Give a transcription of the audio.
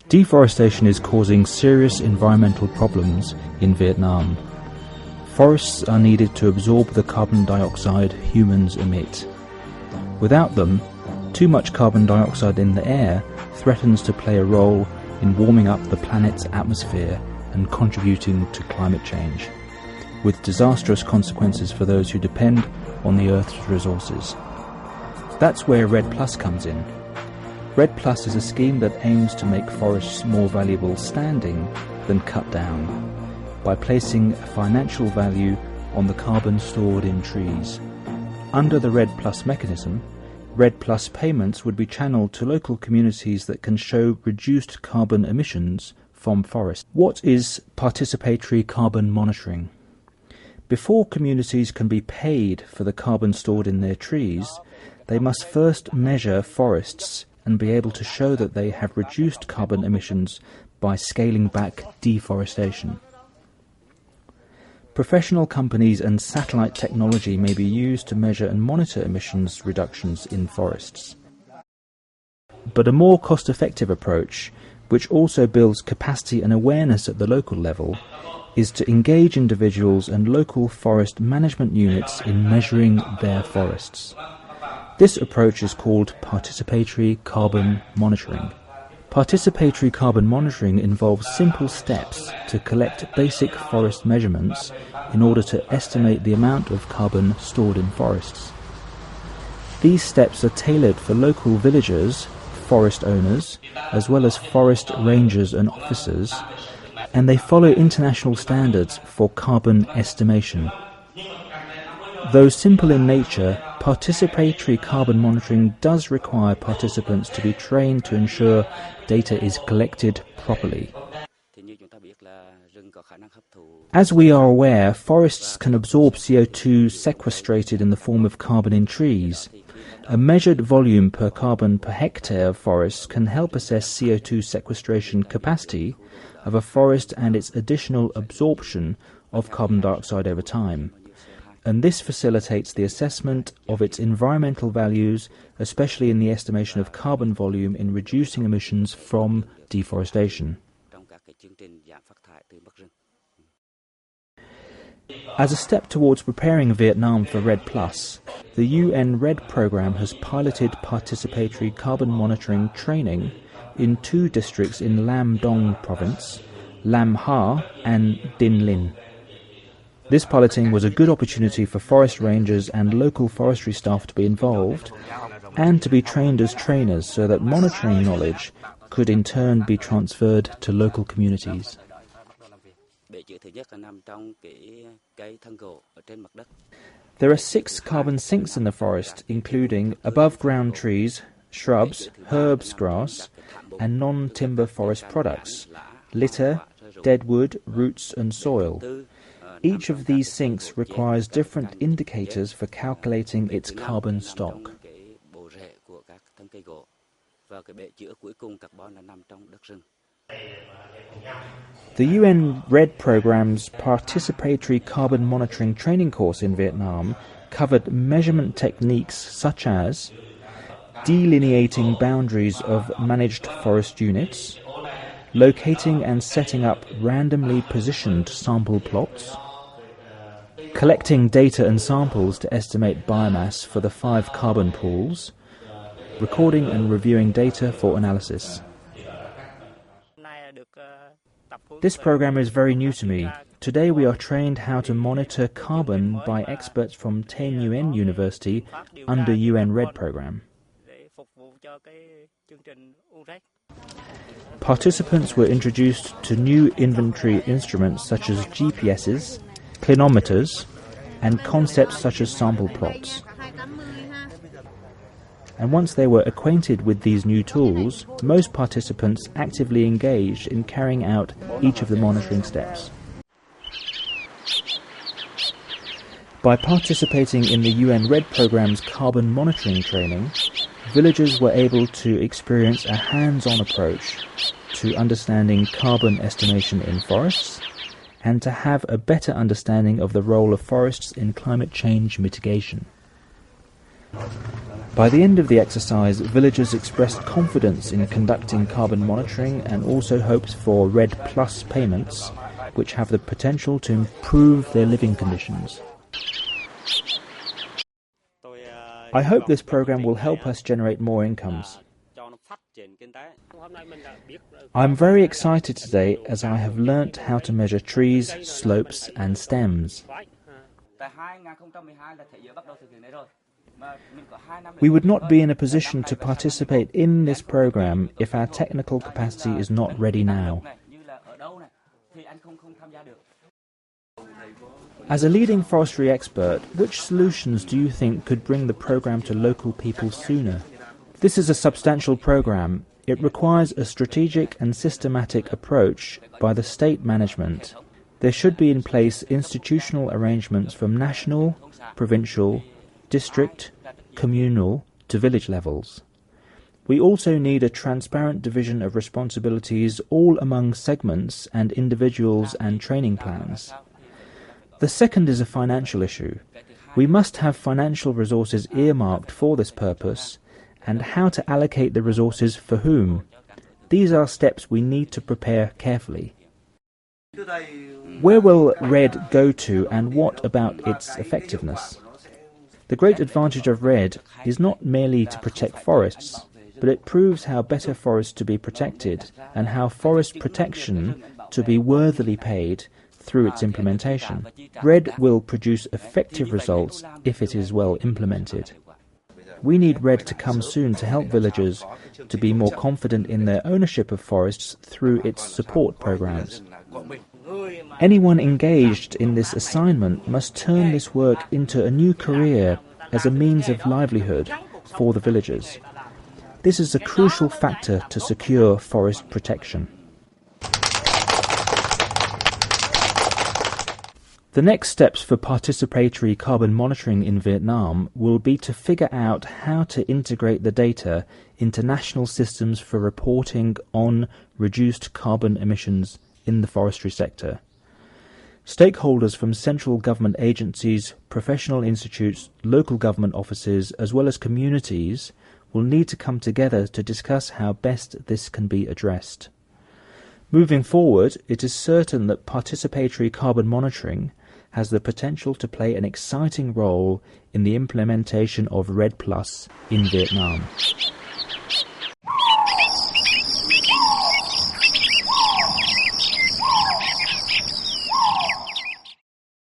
Deforestation is causing serious environmental problems in Vietnam. Forests are needed to absorb the carbon dioxide humans emit. Without them, too much carbon dioxide in the air threatens to play a role in warming up the planet's atmosphere and contributing to climate change, with disastrous consequences for those who depend on the Earth's resources. That's where REDD+ comes in. REDD+ is a scheme that aims to make forests more valuable standing than cut down, by placing a financial value on the carbon stored in trees. Under the REDD+ mechanism, REDD+ payments would be channeled to local communities that can show reduced carbon emissions from forests. What is participatory carbon monitoring? Before communities can be paid for the carbon stored in their trees, they must first measure forests and be able to show that they have reduced carbon emissions by scaling back deforestation. Professional companies and satellite technology may be used to measure and monitor emissions reductions in forests. But a more cost-effective approach, which also builds capacity and awareness at the local level, is to engage individuals and local forest management units in measuring their forests. This approach is called Participatory Carbon Monitoring. Participatory carbon monitoring involves simple steps to collect basic forest measurements in order to estimate the amount of carbon stored in forests. These steps are tailored for local villagers, forest owners, as well as forest rangers and officers, and they follow international standards for carbon estimation. Though simple in nature, participatory carbon monitoring does require participants to be trained to ensure data is collected properly. As we are aware, forests can absorb CO2 sequestrated in the form of carbon in trees. A measured volume per carbon per hectare of forests can help assess CO2 sequestration capacity of a forest and its additional absorption of carbon dioxide over time. And this facilitates the assessment of its environmental values, especially in the estimation of carbon volume in reducing emissions from deforestation. As a step towards preparing Vietnam for REDD+, the UN REDD program has piloted participatory carbon monitoring training in 2 districts in Lam Dong province, Lam Ha and Dinh Linh. This piloting was a good opportunity for forest rangers and local forestry staff to be involved and to be trained as trainers so that monitoring knowledge could in turn be transferred to local communities. There are 6 carbon sinks in the forest, including above-ground trees, shrubs, herbs, grass, and non-timber forest products, litter, dead wood, roots and soil. Each of these sinks requires different indicators for calculating its carbon stock. The UN REDD program's participatory carbon monitoring training course in Vietnam covered measurement techniques such as delineating boundaries of managed forest units, locating and setting up randomly positioned sample plots, collecting data and samples to estimate biomass for the 5 carbon pools, recording and reviewing data for analysis. This program is very new to me. Today we are trained how to monitor carbon by experts from Thanh Nguyen University under UN REDD program. Participants were introduced to new inventory instruments such as GPSs, clinometers, and concepts such as sample plots. And once they were acquainted with these new tools, most participants actively engaged in carrying out each of the monitoring steps. By participating in the UN REDD program's carbon monitoring training, villagers were able to experience a hands-on approach to understanding carbon estimation in forests and to have a better understanding of the role of forests in climate change mitigation. By the end of the exercise, villagers expressed confidence in conducting carbon monitoring and also hoped for REDD+ payments, which have the potential to improve their living conditions. I hope this program will help us generate more incomes. I'm very excited today as I have learnt how to measure trees, slopes and stems. We would not be in a position to participate in this program if our technical capacity is not ready now. As a leading forestry expert, which solutions do you think could bring the program to local people sooner? This is a substantial program. It requires a strategic and systematic approach by the state management. There should be in place institutional arrangements from national, provincial, district, communal to village levels. We also need a transparent division of responsibilities all among segments and individuals and training plans. The second is a financial issue. We must have financial resources earmarked for this purpose and how to allocate the resources for whom. These are steps we need to prepare carefully. Where will REDD go to and what about its effectiveness? The great advantage of REDD is not merely to protect forests, but it proves how better forests to be protected and how forest protection to be worthily paid through its implementation. REDD will produce effective results if it is well implemented. We need REDD to come soon to help villagers to be more confident in their ownership of forests through its support programs. Anyone engaged in this assignment must turn this work into a new career as a means of livelihood for the villagers. This is a crucial factor to secure forest protection. The next steps for participatory carbon monitoring in Vietnam will be to figure out how to integrate the data into national systems for reporting on reduced carbon emissions in the forestry sector. Stakeholders from central government agencies, professional institutes, local government offices, as well as communities will need to come together to discuss how best this can be addressed. Moving forward, it is certain that participatory carbon monitoring has the potential to play an exciting role in the implementation of REDD+ in Vietnam.